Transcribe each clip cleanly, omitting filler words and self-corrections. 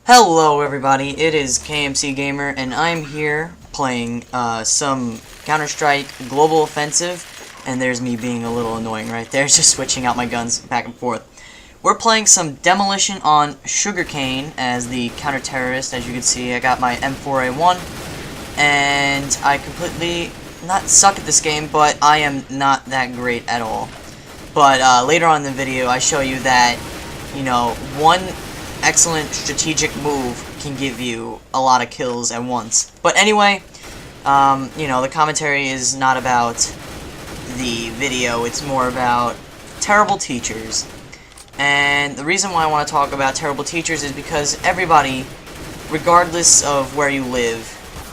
Hello everybody, it is KMCGamer, and I'm here playing some Counter-Strike Global Offensive, and there's me being a little annoying right there, just switching out my guns back and forth. We're playing some Demolition on Sugarcane as the counter-terrorist. As you can see, I got my M4A1, and I completely not suck at this game, but I am not that great at all. But later on in the video, I show you that, you know, one excellent strategic move can give you a lot of kills at once. But anyway, you know, the commentary is not about the video, it's more about terrible teachers. And the reason why I want to talk about terrible teachers is because everybody, regardless of where you live,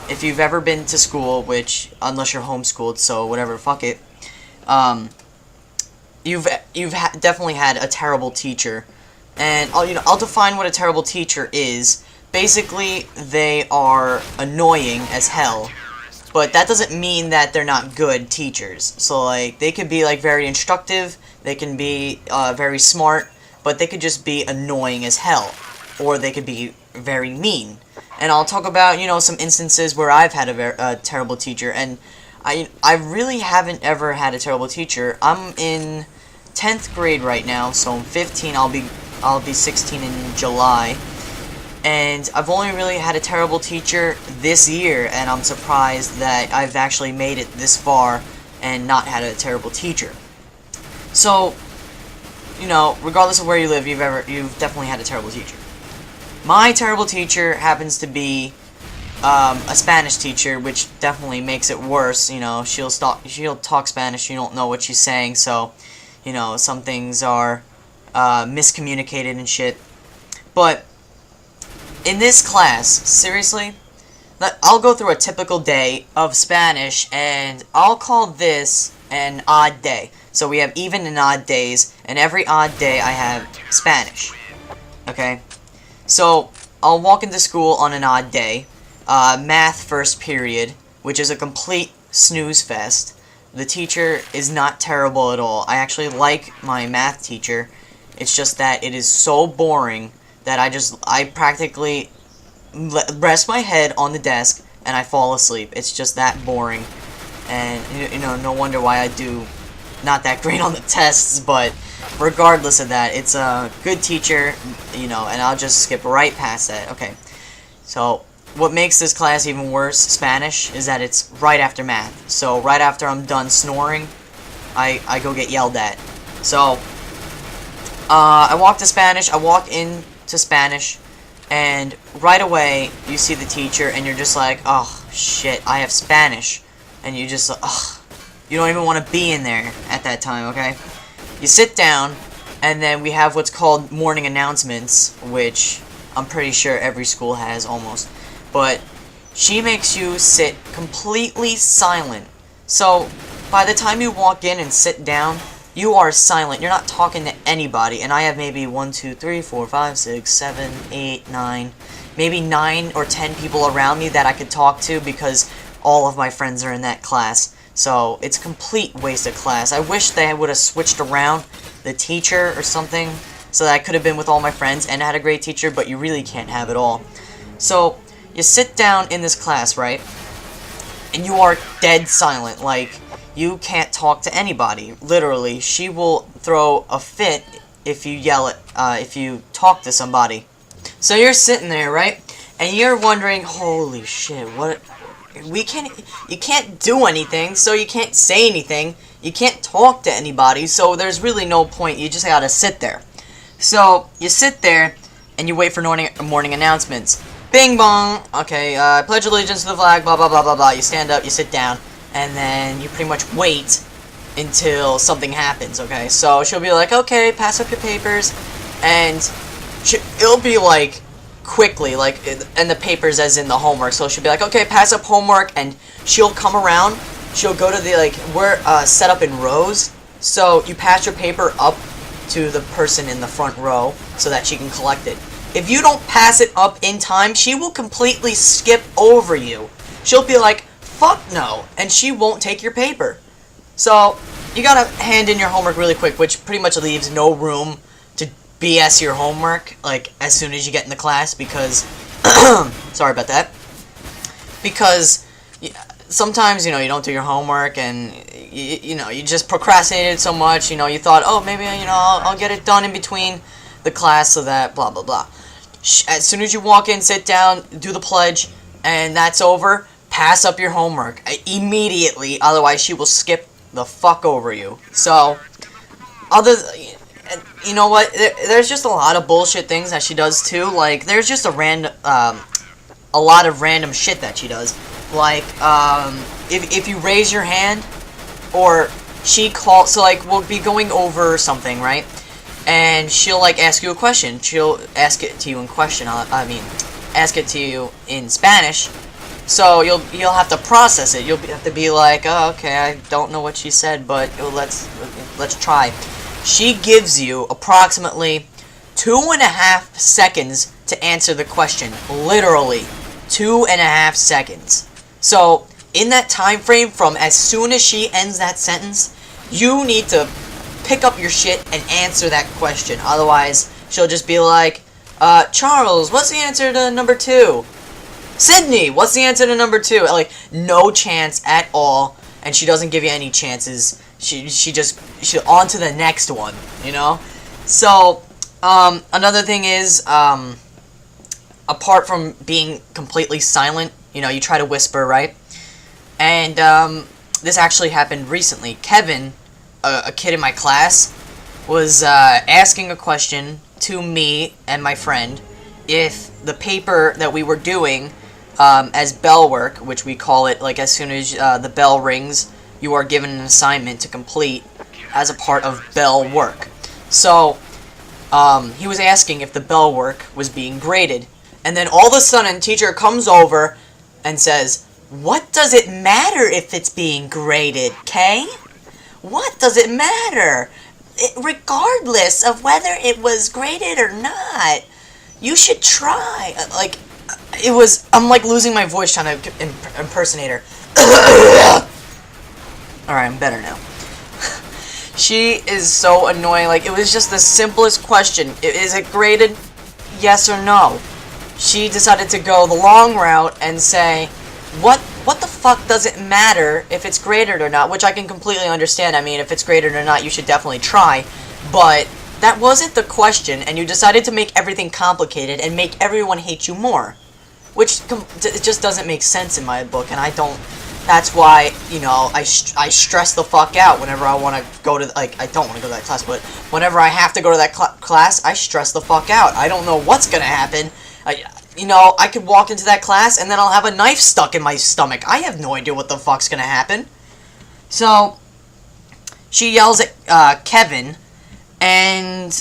if you've ever been to school, which, unless you're homeschooled, so whatever, fuck it, you've definitely had a terrible teacher. And I'll define what a terrible teacher is. Basically, they are annoying as hell, but that doesn't mean that they're not good teachers. So, like, they could be, like, very instructive, they can be very smart, but they could just be annoying as hell, or they could be very mean. And I'll talk about, you know, some instances where I've had a terrible teacher, and I really haven't ever had a terrible teacher. I'm in 10th grade right now, so I'm 15, I'll be 16 in July, and I've only really had a terrible teacher this year, and I'm surprised that I've actually made it this far and not had a terrible teacher. So, you know, regardless of where you live, you've definitely had a terrible teacher. My terrible teacher happens to be a Spanish teacher, which definitely makes it worse. You know, she'll talk Spanish, you don't know what she's saying, so, you know, some things are miscommunicated and shit. But in this class, seriously, I'll go through a typical day of Spanish, and I'll call this an odd day. So we have even and odd days, and every odd day I have Spanish. Okay? So I'll walk into school on an odd day, math first period, which is a complete snooze fest. The teacher is not terrible at all. I actually like my math teacher. It's just that it is so boring that I practically rest my head on the desk and I fall asleep. It's just that boring. And, you know, no wonder why I do not that great on the tests, but regardless of that, it's a good teacher, you know, and I'll just skip right past that. Okay, so what makes this class even worse, Spanish, is that it's right after math. So right after I'm done snoring, I go get yelled at. So I walk into Spanish, and right away, you see the teacher, and you're just like, oh, shit, I have Spanish. And you just, ugh, you don't even want to be in there at that time, okay? You sit down, and then we have what's called morning announcements, which I'm pretty sure every school has, almost. But she makes you sit completely silent. So, by the time you walk in and sit down, you are silent. You're not talking to anybody. And I have maybe 1, 2, 3, 4, 5, 6, 7, 8, 9, maybe 9 or 10 people around me that I could talk to because all of my friends are in that class. So it's a complete waste of class. I wish they would have switched around the teacher or something so that I could have been with all my friends and had a great teacher, but you really can't have it all. So you sit down in this class, right? And you are dead silent. Like, you can't talk to anybody. Literally, she will throw a fit if you if you talk to somebody. So you're sitting there, right? And you're wondering, holy shit, you can't do anything, so you can't say anything. You can't talk to anybody, so there's really no point. You just gotta sit there. So you sit there and you wait for morning announcements. Bing bong. Okay, pledge allegiance to the flag, blah blah blah blah blah. You stand up, you sit down, and then you pretty much wait until something happens, okay? So she'll be like, okay, pass up your papers, and it'll be like, quickly, like, and the papers as in the homework, so she'll be like, okay, pass up homework, and she'll come around, she'll go to the, like, we're set up in rows, so you pass your paper up to the person in the front row so that she can collect it. If you don't pass it up in time, she will completely skip over you. She'll be like, fuck no, and she won't take your paper. So you gotta hand in your homework really quick, which pretty much leaves no room to BS your homework, like, as soon as you get in the class, because, sorry about that, because sometimes, you don't do your homework, and, you just procrastinated so much, you thought, oh, maybe, I'll get it done in between the class so that blah, blah, blah. As soon as you walk in, sit down, do the pledge, and that's over, pass up your homework immediately, otherwise she will skip the fuck over you. So, you know what, there's just a lot of bullshit things that she does too, like, there's just a lot of random shit that she does. Like, if you raise your hand, or she calls, so, like, we'll be going over something, right? And she'll, like, ask you a question. She'll ask it to you in ask it to you in Spanish. So, you'll have to process it. You'll have to be like, oh, okay, I don't know what she said, but let's try. She gives you approximately 2.5 seconds to answer the question. Literally, 2.5 seconds. So, in that time frame, from as soon as she ends that sentence, you need to pick up your shit and answer that question. Otherwise, she'll just be like, Charles, what's the answer to number 2? Sydney, what's the answer to number 2? Like, no chance at all, and she doesn't give you any chances. She on to the next one, So, another thing is, apart from being completely silent, you try to whisper, right? And, this actually happened recently. Kevin, a kid in my class, was asking a question to me and my friend if the paper that we were doing as bell work, which we call it, like, as soon as the bell rings, you are given an assignment to complete as a part of bell work. So, he was asking if the bell work was being graded. And then all of a sudden, teacher comes over and says, what does it matter if it's being graded, Kay? What does it matter? Regardless of whether it was graded or not, you should try. Like, I'm like losing my voice trying to impersonate her. Alright, I'm better now. She is so annoying. Like, it was just the simplest question. Is it graded? Yes or no? She decided to go the long route and say, what the fuck does it matter if it's graded or not? Which I can completely understand. I mean, if it's graded or not, you should definitely try. But that wasn't the question, and you decided to make everything complicated and make everyone hate you more. Which it just doesn't make sense in my book, and I don't... That's why, I stress the fuck out whenever I want to go to... Like, I don't want to go to that class, but whenever I have to go to that class, I stress the fuck out. I don't know what's gonna happen. I could walk into that class and then I'll have a knife stuck in my stomach. I have no idea what the fuck's gonna happen. So, she yells at Kevin, and,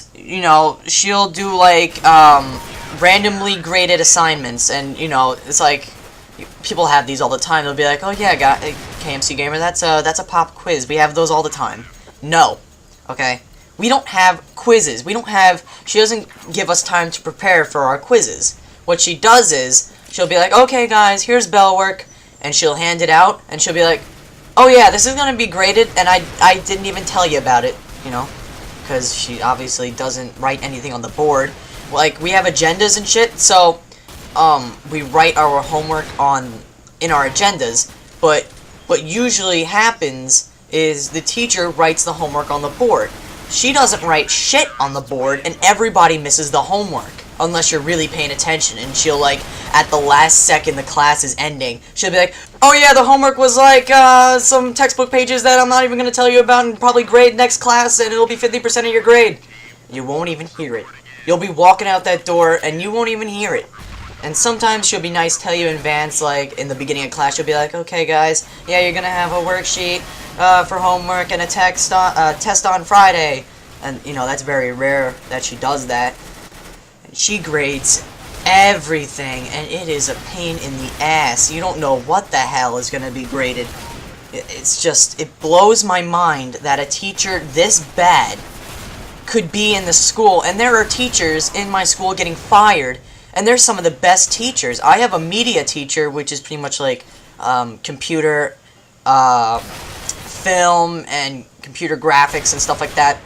she'll do, like, randomly graded assignments, and, it's like, people have these all the time. They'll be like, oh yeah, KMCGamer, that's a pop quiz. We have those all the time. No. Okay? We don't have quizzes. She doesn't give us time to prepare for our quizzes. What she does is, she'll be like, okay guys, here's bell work, and she'll hand it out, and she'll be like, oh yeah, this is gonna be graded, and I didn't even tell you about it, because she obviously doesn't write anything on the board. Like, we have agendas and shit, so, we write our homework in our agendas, but what usually happens is the teacher writes the homework on the board. She doesn't write shit on the board, and everybody misses the homework. Unless you're really paying attention, and she'll, like, at the last second the class is ending, she'll be like, oh yeah, the homework was, like, some textbook pages that I'm not even gonna tell you about, and probably grade next class, and it'll be 50% of your grade. You won't even hear it. You'll be walking out that door, and you won't even hear it. And sometimes she'll be nice, tell you in advance, like, in the beginning of class, she'll be like, okay guys, yeah, you're gonna have a worksheet, for homework, and a test on Friday. And, that's very rare that she does that. She grades everything, and it is a pain in the ass. You don't know what the hell is going to be graded. It blows my mind that a teacher this bad could be in the school, and there are teachers in my school getting fired, and they're some of the best teachers. I have a media teacher, which is pretty much like computer, film, and computer graphics and stuff like that.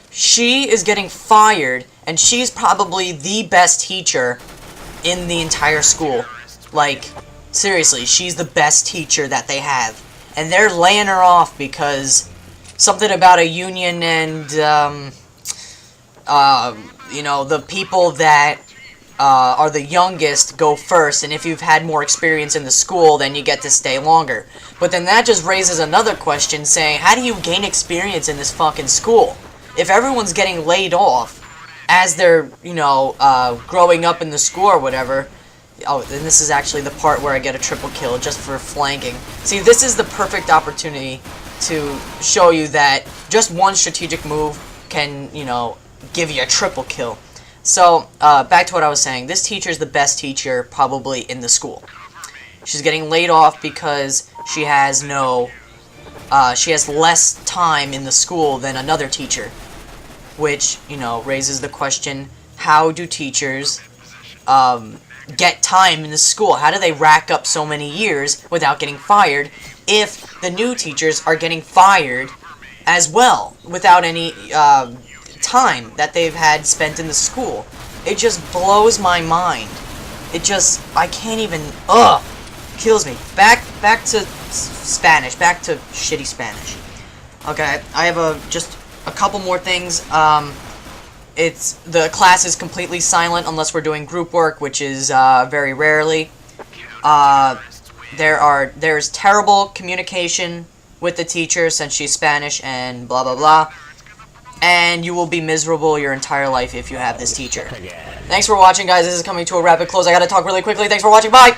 She is getting fired, and she's probably the best teacher in the entire school. Like, seriously, she's the best teacher that they have. And they're laying her off because something about a union and, you know, the people that are the youngest go first, and if you've had more experience in the school, then you get to stay longer. But then that just raises another question, saying, how do you gain experience in this fucking school? If everyone's getting laid off as they're, you know, growing up in the school or whatever. Oh, and this is actually the part where I get a triple kill just for flanking. See, this is the perfect opportunity to show you that just one strategic move can, you know, give you a triple kill. So, back to what I was saying. This teacher is the best teacher probably in the school. She's getting laid off because she has she has less time in the school than another teacher. Which, you know, raises the question, how do teachers get time in the school? How do they rack up so many years without getting fired if the new teachers are getting fired as well without any time that they've had spent in the school? It just blows my mind. It just, I can't even, kills me. Back to Spanish, back to shitty Spanish. Okay, I have just a couple more things. The class is completely silent unless we're doing group work, which is very rarely. There's terrible communication with the teacher since she's Spanish and blah blah blah. And you will be miserable your entire life if you have this teacher. Thanks for watching, guys. This is coming to a rapid close. I gotta talk really quickly. Thanks for watching. Bye!